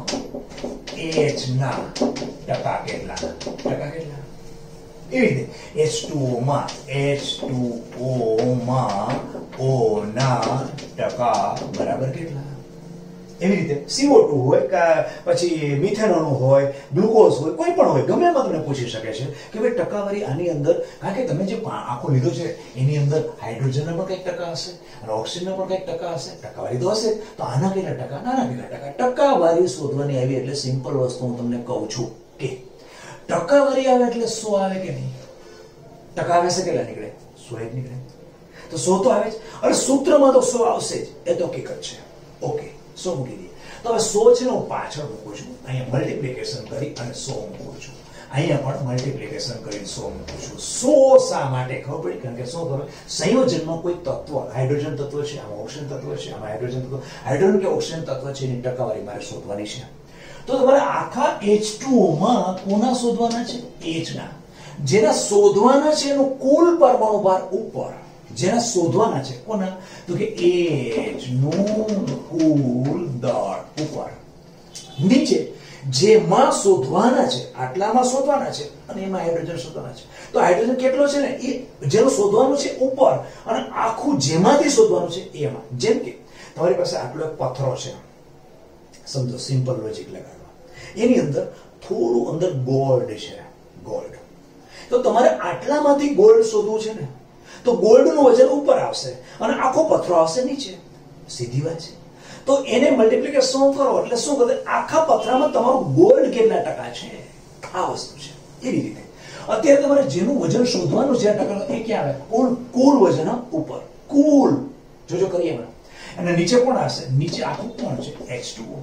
H ના ટકા કેટલા, એવી રીતે H2O માં O ના ટકા બરાબર કેટલા. એવી રીતે CO2 હોય કે પછી મિથેનોલ હોય, ગ્લુકોઝ હોય, કોઈ પણ હોય, ગમે એમાં તમને પૂછી શકે છે કે ભાઈ ટકાવારી આની અંદર, કારણ કે તમે જે આખો લીધો છે એની અંદર હાઇડ્રોજનના પણ કંઈક ટકા હશે અને ઓક્સિજનના પણ કંઈક ટકા હશે. ટકાવારી તો હશે, તો આના કેટલા ટકા, નાના કેટલા ટકા. ટકાવારી શોધવાની આવી એટલે સિમ્પલ વસ્તુ હું તમને કહું છું કે ટકાવારી આવે એટલે 100 આવે કે નહીં. ટકા આવે છે કેટલા નીકળે, 100 જ નીકળે. તો 100 તો આવે જ, અને સૂત્રમાં તો 100 આવશે જ, એ તો હકીકત છે. ઓકે, 100 મૂકી દઈએ. તો હવે 100 છે ને હું પાછળ મૂકું છું, અહીંયા મલ્ટીપ્લિકેશન કરી અને 100 મૂકું છું. અહીંયા પણ મલ્ટીપ્લિકેશન કરીને 100 મૂકું છું. 100 શા માટે ખબર પડી? કારણ કે શું કરો, સંયોજનમાં કોઈ તત્વ, હાઇડ્રોજન તત્વ છે, આમાં ઓક્સિજન તત્વ છે, આમાં હાઇડ્રોજન તત્વ, હાઇડ્રોજન કે ઓક્સિજન તત્વ છે એની ટકાવારી મારે શોધવાની છે. તો તમારે આખા H2O માં કોના શોધવાના છે? H ના. જેના શોધવાના છે એનો કુલ પરમાણુ ભાર ઉપર, જેના શોધવાના છે કોના, તો કે H નું કુલ દળ ઉપર. નીચે જેમાં શોધવાના છે, આટલામાં શોધવાના છે અને એમાં હાઇડ્રોજન શોધવાના છે. તો હાઇડ્રોજન કેટલો છે ને એ જેનું શોધવાનું છે ઉપર, અને આખું જેમાંથી શોધવાનું છે એમાં. જેમ કે તમારી પાસે આટલો એક પથ્થરો છે, સમજો, સિમ્પલ લોજિક લગાડવા, એની અંદર થોડું અંદર ગોલ્ડ છે, ગોલ્ડ. તો તમારે આટલામાંથી ગોલ્ડ શોધવું છે ને, તો ગોલ્ડનું વજન ઉપર આવશે અને આખો પથ્થરો આવશે નીચે. સીધી વાત છે. તો એને મલ્ટીપ્લિકેશન કરો એટલે શું કરે, આખા પથરામાં તમારું ગોલ્ડ કેટલા ટકા છે આ વસ્તુ છે. એવી રીતે અત્યારે તમારે જેનું વજન શોધવાનું છે ટકા, એ ક્યાં આવે? કુલ વજન ઉપર, કુલ. જોજો કરીએ હમણાં. અને નીચે કોણ આવશે? નીચે આખું કોણ છે? H2O.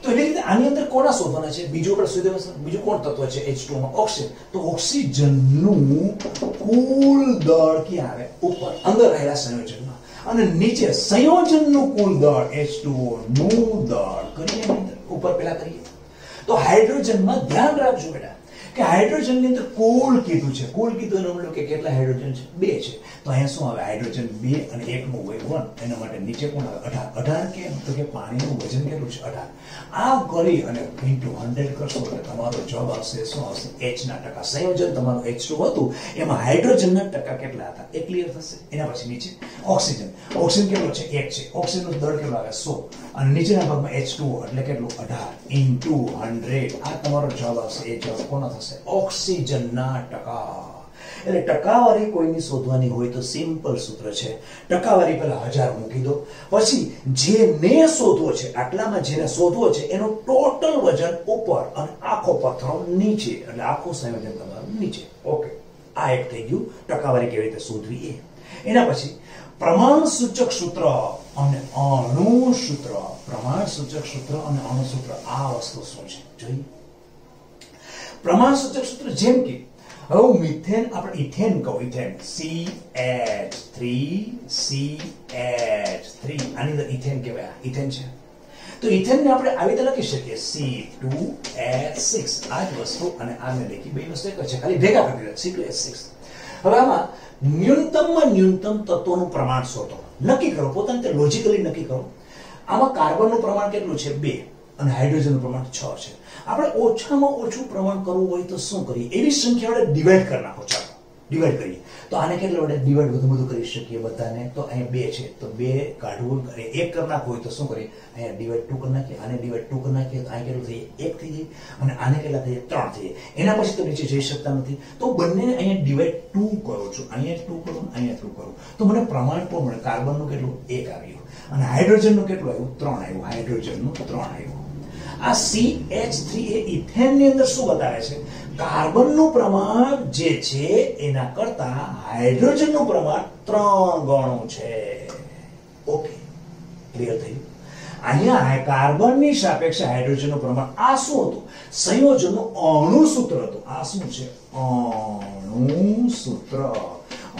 તો એવી રીતે આની અંદર કોના શોધવાના છે? બીજું આપણે શોધવાનું, બીજું કોણ તત્વ છે H2O માં? ઓક્સિજન. તો ઓક્સિજનનું કુલ દળ ક્યાં આવે? ઉપર, અંદર રહેલા સંયોજનમાં. અને નીચે સંયોજનનું કુલ દળ, H2O નું દળ કરીએ ઉપર, પેલા કરીએ. તો હાઇડ્રોજનમાં ધ્યાન રાખજો બેટા કે હાઇડ્રોજનની અંદર કુલ કીધું છે, કુલ કીધું એનો મતલબ કે કેટલા હાઇડ્રોજન છે? 2 છે. તો અહીંયા શું આવે? હાઇડ્રોજન 2 અને 1 નું હોય 1. એના માટે નીચે કોણ આવે? 18. 18 કેમ? તો કે પાણીનું વજન કેટલું છે? 18. આ કરી અને into 100 કરશો એટલે તમારો જવાબ આવશે શું આવશે? H ના ટકા. સંયોજન તમારું H2 હતું, એમાં હાઇડ્રોજનના ટકા કેટલા હતા એ ક્લિયર થશે. એના પછી નીચે ઓક્સિજન. ઓક્સિજન કેટલો છે? 1 છે. ઓક્સિજનનું દળ કેટલો આવે? 100. અને નીચેના ભાગમાં H2O એટલે કેટલું? 18 into 100. આ તમારો જવાબ આવશે. એ જવાબ કોનો થશે? ઓક્સિજનના ટકા. એટલે ટકાવારી કોઈની શોધવાની હોય તો સિમ્પલ સૂત્ર છે, ટકાવારી પહેલા 1000 મૂકી દો, પછી જેને શોધવો છે, આટલામાં જેને શોધવો છે એનું ટોટલ વજન ઉપર અને આખો પથ્થરો નીચે, એટલે આખું સંયોજન તમારું નીચે. ઓકે, આ એક થઈ ગયું ટકાવારી કેવી રીતે શોધવી એ. એના પછી પ્રમાણ સૂચક સૂત્ર અને અણુ સૂત્ર. પ્રમાણ સૂચક સૂત્ર અને અણુ સૂત્ર, આ વસ્તુ શું છે જોઈએ. પ્રમાણ સૂચક સૂત્ર, જેમ કે હવે મિથેન, આપણે ઇથેન કહું, ઇથેન CH3CH3, આની અંદર ઇથેન કહેવાય, ઇથેન છે. તો ઇથેનને આપણે આવી રીતે લખી શકીએ C2H6, આ જ વસ્તુ, અને આને લખી બે વસ્તુ એક છે, ખાલી ભેગા કરી દીધા C2H6. હવે આમાં ન્યૂનતમમાં ન્યૂનતમ તત્વોનું પ્રમાણ શોધો, નક્કી કરો, પોતાને તે લોજિકલી નક્કી કરો. આમાં કાર્બનનું પ્રમાણ કેટલું છે? 2 અને હાઇડ્રોજનનું પ્રમાણ 6 છે. આપણે ઓછામાં ઓછું પ્રમાણ કરવું હોય તો શું કરીએ? એવી સંખ્યા વડે ડિવાઈડ કરી નાખો. ચાલો ડિવાઈડ કરીએ તો આને કેટલા વડે ડિવાઈડ બધું કરી શકીએ બધાને? તો અહીંયા 2 છે, તો 2 કાઢવું અને 1 કરી નાખવું હોય તો શું કરીએ? અહીંયા ડિવાઈડ 2 કરી નાખીએ, આને ડિવાઈડ 2 કરી નાખીએ તો અહીંયા કેટલું થઈ જાય? 1 થઈ જાય. અને આને કેટલા થઈ જાય? 3 થઈ જાય. એના પછી તો નીચે જઈ શકતા નથી, તો બંનેને અહીંયા ડિવાઈડ 2 કરું છું, અહીંયા 2 કરું, અહીંયા 2 કરું, તો મને પ્રમાણ પણ મળે. કાર્બનનું કેટલું? 1 આવ્યું, અને હાઇડ્રોજનનું કેટલું આવ્યું? 3 આવ્યું. હાઇડ્રોજનનું 3 આવ્યું. આ CH3 એ ઇથેનની અંદર શું બતાવે છે? કાર્બનનું પ્રમાણ જે છે એના કરતા હાઇડ્રોજનનું પ્રમાણ 3 ગણું છે. ઓકે, ક્લિયર થયું? અહીંયા કાર્બનની સાપેક્ષે હાઇડ્રોજનનું પ્રમાણ. આ શું હતું? સંયોજનનું અણુ સૂત્ર હતું. આ શું છે? અણુ સૂત્ર.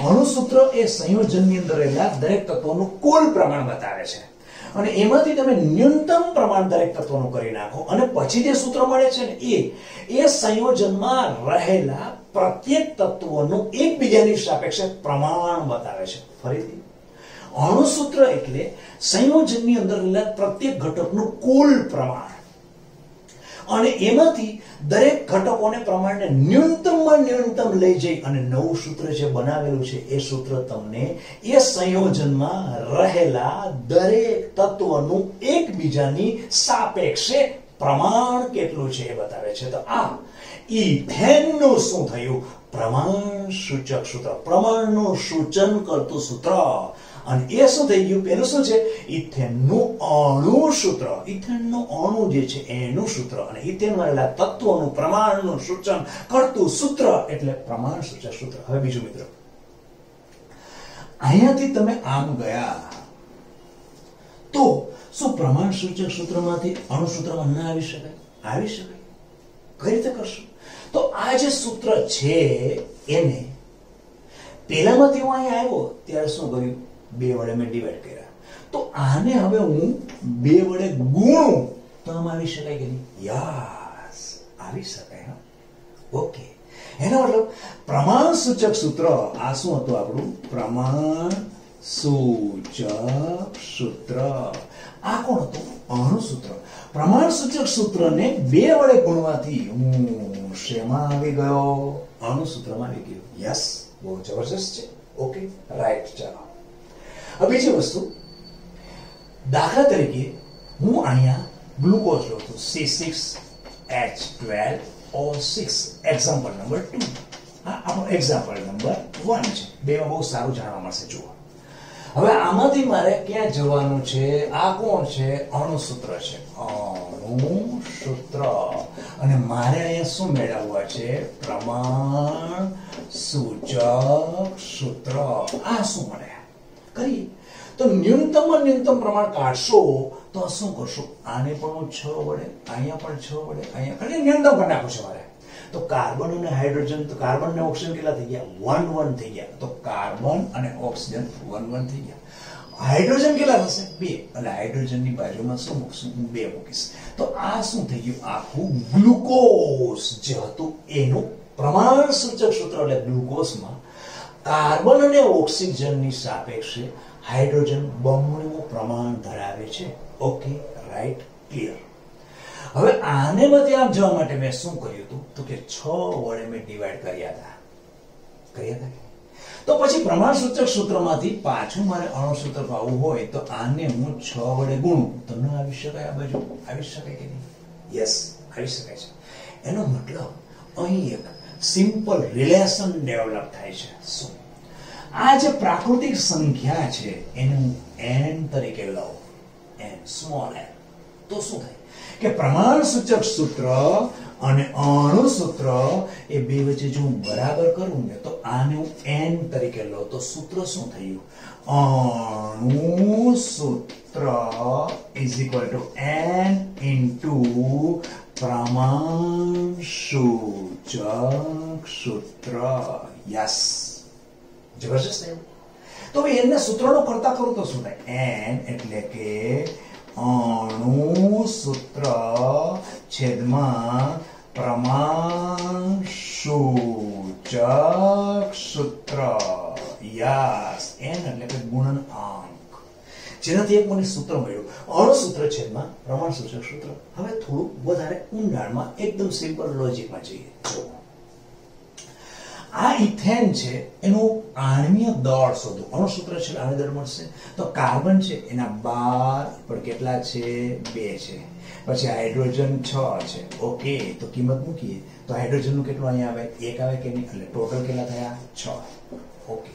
અણુ સૂત્ર એ સંયોજનની અંદર રહેલા દરેક તત્વોનું કુલ પ્રમાણ બતાવે છે અને એમાંથી તમે ન્યૂનતમ પ્રમાણ દરેક તત્વોનું કરી નાખો અને પછી જે સૂત્ર મળે છે ને એ સંયોજનમાં રહેલા પ્રત્યેક તત્વોનું એકબીજાની સાપેક્ષે પ્રમાણ બતાવે છે. ફરીથી, અણુ સૂત્ર એટલે સંયોજનની અંદર રહેલા પ્રત્યેક ઘટકનું કુલ પ્રમાણ અને એમાંથી દરેક ઘટકોને પ્રમાણને ન્યૂનતમમાં ન્યૂનતમ લઈ જઈ અને નવું સૂત્ર જે બનાવેલું છે એ સૂત્ર તમને એ સંયોજનમાં રહેલા દરેક તત્વનું એકબીજાની સાપેક્ષે પ્રમાણ કેટલું છે એ બતાવે છે. તો આ ઇથેનનું શું થયું? પ્રમાણ સૂચક સૂત્ર, પ્રમાણનું સૂચન કરતું સૂત્ર. અને એ શું થઈ ગયું? પેલું શું છે? ઇથેનનું અણુ સૂત્ર. ઇથેનનું અણુ જે છે એનું સૂત્ર અને ઇથેનમાં રહેલા તત્વોનું પ્રમાણનું સૂચન કરતું સૂત્ર એટલે પ્રમાણ સૂચક સૂત્ર. હવે બીજું મિત્રો, અહીંયાથી તમે આમ ગયા તો શું પ્રમાણ સૂચક સૂત્રમાંથી અણુ સૂત્રમાં ના આવી શકાય? આવી શકાય. કઈ રીતે કરશું? તો આ જે સૂત્ર છે એને પેલામાંથી હું અહીંયા આવ્યો ત્યારે શું કર્યું? 2 વડે મેં ડિવાઈડ કર્યા. તો આને હવે હું 2 વડે ગુણું તો આમ આવી શકાય કે નહીં? યસ, આવી શકાય. ઓકે, એનો મતલબ પ્રમાણ સૂચક સૂત્ર આ શું હતું આપણું? પ્રમાણ સૂચક સૂત્ર. આ કોણ હતું? અણુ સૂત્ર. પ્રમાણ સૂચક સૂત્રને 2 વડે ગુણવાથી હું શેમાં આવી ગયો? અણુ સૂત્રમાં આવી ગયો. યસ, બહુ જબરજસ્ત છે. Okay, right. ચાલો હવે બીજી વસ્તુ, દાખલા તરીકે હું અહીંયા ગ્લુકોઝ લઉં છું C6H12O6. Example number 2. આ આપણો એક્ઝામ્પલ નંબર 1 છે. બેમાં બહુ સારું જાણવા મળશે. જુઓ, હવે આમાંથી મારે ક્યાં જવાનું છે? આ કોણ છે? અણુ સૂત્ર છે. અણુ સૂત્ર. અને મારે અહીંયા શું મેળવવા છે? પ્રમાણ સૂચક સૂત્ર. આ શું મળે? કરીએ તો ન્યૂનતમ પ્રમાણ કાઢશો તો શું કરશો? આને પણ હું 6 વડે, અહીંયા પણ 6 વડે, અહીંયા ખાલી ન્યૂનતમ કરી નાખું છે મારે. તો કાર્બન અને હાઇડ્રોજન, તો કાર્બન અને ઓક્સિજન કેટલા થઈ ગયા? 1 1 થઈ ગયા. તો કાર્બન અને ઓક્સિજન 1 1 થઈ ગયા. હાઇડ્રોજન કેટલા થશે? 2. એટલે હાઇડ્રોજનની બાજુમાં શું મૂકશું? હું 2 મૂકીશ. તો આ શું થઈ ગયું? આખું ગ્લુકોઝ જે હતું એનું પ્રમાણ સૂચક સૂત્ર એટલે ગ્લુકોઝમાં કાર્બન અને ઓક્સિજનની સાપેક્ષે હાઇડ્રોજન બમણું પ્રમાણ ધરાવે છે. Okay, right, clear. હવે આને બધે આમ જવા માટે મેં શું કર્યું હતું? તો કે 6 વડે મેં ડિવાઈડ કર્યા હતા. તો પછી પ્રમાણ સૂચક સૂત્રમાંથી પાછું મારે અણુ સૂત્ર પાવું હોય તો આને હું 6 વડે ગુણું તો ન આવી શકાય? આ બાજુ આવી શકાય કે નહીં? યસ, આવી શકાય છે. એનો મતલબ અહીં એક સિમ્પલ રિલેશન ડેવલપ થાય છે. શું? આ જે પ્રાકૃતિક સંખ્યા છે એને હું n તરીકે લઉં, n, સ્મોલ n, તો શું થાય કે પ્રમાણ સૂચક સૂત્ર અને અણુ સૂત્ર એ બે વચ્ચે જો હું બરાબર કરું ને તો આને હું n તરીકે લઉં તો સૂત્ર શું થયું? અણુ સૂત્ર is equal to n into પ્રમાણ સૂચક સૂત્ર. યસ, જબરજસ્ત થયું. તો હવે એના સૂત્રનો કરતા કરું તો શું થાય? n એટલે કે અણુ સૂત્ર છેદમાં પ્રમાણ સૂચક સૂત્ર. યસ, n એટલે કે ગુણનઆંક, જેનાથી એક મને સૂત્ર મળ્યું. અણુ સૂત્ર છેદમાં પ્રમાણ સૂચક સૂત્ર. હવે થોડું વધારે ઊંડાણમાં એકદમ સિમ્પલ લોજિકમાં જઈએ. જો આ ઇથેન છે એનું આણ્વીય દળ શોધો. અણુ સૂત્ર છે આણ્વીય દળ મળશે. તો કાર્બન છે એના 12 પર કેટલા છે? 2 છે. પછી હાઇડ્રોજન 6 છે. ઓકે, તો કિંમત મૂકીએ તો હાઇડ્રોજન નું કેટલું અહીંયા આવે? 1 આવે કે નહીં? એટલે ટોટલ કેટલા થયા? 6. ઓકે,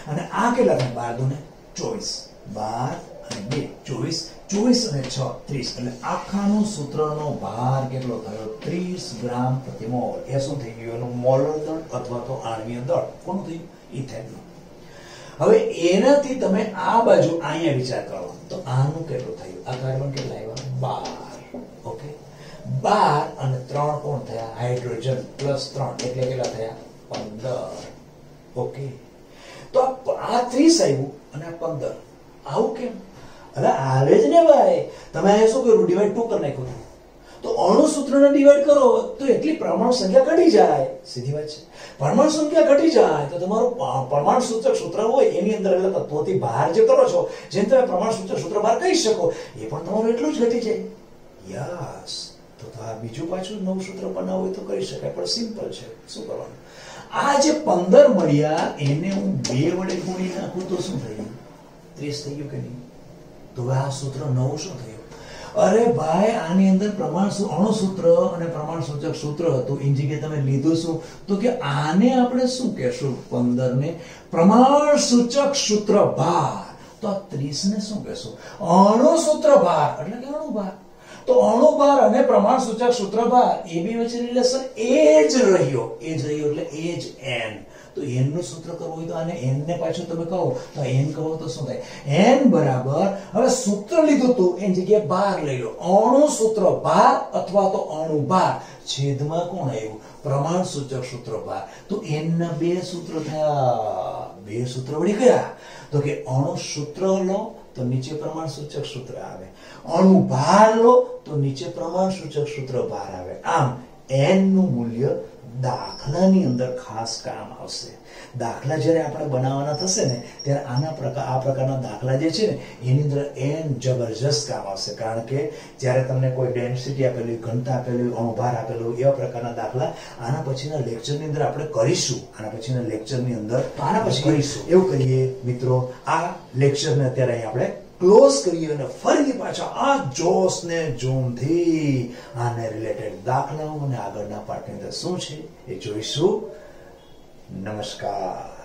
અને આ કેટલા થાય? 12 દુને 24. 12 અને 2 24 24 અને 6 30 એટલે આખાનું સૂત્રનો ભાર કેટલો થયો 30 ગ્રામ પ્રતિ મોલ. એ શું થઈ ગયું? એનું મોલર દળ અથવા તો આણ્વીય દળ. કોનું થયું? ઇથેનોલ. હવે એનાથી તમે આ બાજુ અહીંયા વિચાર કરો તો આનું કેટલું થયું? આ કાર્બન કેટલા આવ્યા? 12. ઓકે, 12 અને 3 કોણ થયા? હાઇડ્રોજન પ્લસ 3 એટલે કેટલા થયા? 15. ઓકે, તો આ 30 આવ્યું અને આ 15. આવું કેમ? અરે આવે જ ને ભાઈ. તમે અહીંયા શું કર્યું? ડિવાઈડ 2 કરી નાખ્યું. તો અણુ સૂત્રને ડિવાઈડ કરો તો એટલી પરમાણુ સંખ્યા ઘટી જાય. સીધી વાત છે. પરમાણુ સંખ્યા ઘટી જાય તો તમારું પરમાણુ સૂચક સૂત્ર હોય એની અંદર રહેલા તત્વોથી બહાર જે કરો છો, જેમ તમે પરમાણુ સૂચક સૂત્ર બહાર કહી શકો, એ પણ તમારું એટલું જ ઘટી જાય. યસ. તો આ બીજું પાછું નવું સૂત્ર બનાવવું હોય તો કરી શકાય, પણ સિમ્પલ છે. શું કરવાનું? આ જે 15 મળ્યા એને હું 2 વડે ગુણી નાખું તો શું થયું? 30 થઈ ગયું કે નહીં? તો આ સૂત્ર નવું શું થયું? અરે ભાઈ, આની અંદર અણુ સૂત્ર અને પ્રમાણ સૂચક સૂત્ર હતું. એની જગ્યાએ તમે લીધું શું? તો કે આને આપણે શું કહેશું? 15 ને પ્રમાણ સૂચક સૂત્ર ભાર. તો આ 30 ને શું કહેશું? અણુ સૂત્ર ભાર એટલે કે અણુ ભાર. તો અણુ ભાર અને પ્રમાણ સૂચક સૂત્ર ભાર એ બે વચ્ચે રિલેશન એ જ રહ્યો એટલે એ જ n. તો n નું સૂત્ર કરવું હોય તો આને n ને પાછું તમે કહો તો n કહો તો શું થાય? n બરાબર, હવે સૂત્ર લીધું તું એની જગ્યાએ ભાર લઈ લો. અણુ સૂત્ર ભાર અથવા તો અણુ ભાર છેદમાં કોણ આવ્યું? પ્રમાણ સૂચક સૂત્ર ભાર. તો n ના 2 સૂત્ર થયા. 2 સૂત્ર વળી કયા? તો કે અણુ સૂત્ર લો તો નીચે પ્રમાણ સૂચક સૂત્ર આવે, અણુ ભાર લો તો નીચે પ્રમાણ સૂચક સૂત્ર ભાર આવે. આમ n નું મૂલ્ય દાખલાની અંદર ખાસ કામ આવશે. દાખલા જ્યારે આપણે બનાવવાના થશે ને ત્યારે આ પ્રકારના દાખલા જે છે ને એની અંદર n જબરજસ્ત કામ આવશે. કારણ કે જ્યારે તમને કોઈ ડેન્સિટી આપેલી, ઘનતા આપેલી, અણુભાર આપેલું, એવા પ્રકારના દાખલા આના પછીના લેક્ચરની અંદર આપણે કરીશું. આના પછી કરીશું. એવું કરીએ મિત્રો, આ લેક્ચરને અત્યારે અહીં આપણે ક્લોઝ કરીએ અને ફરીથી પાછા આ જોશ ને જોમથી આને રિલેટેડ દાખલાઓ અને આગળના પાઠની અંદર શું છે એ જોઈશું. નમસ્કાર.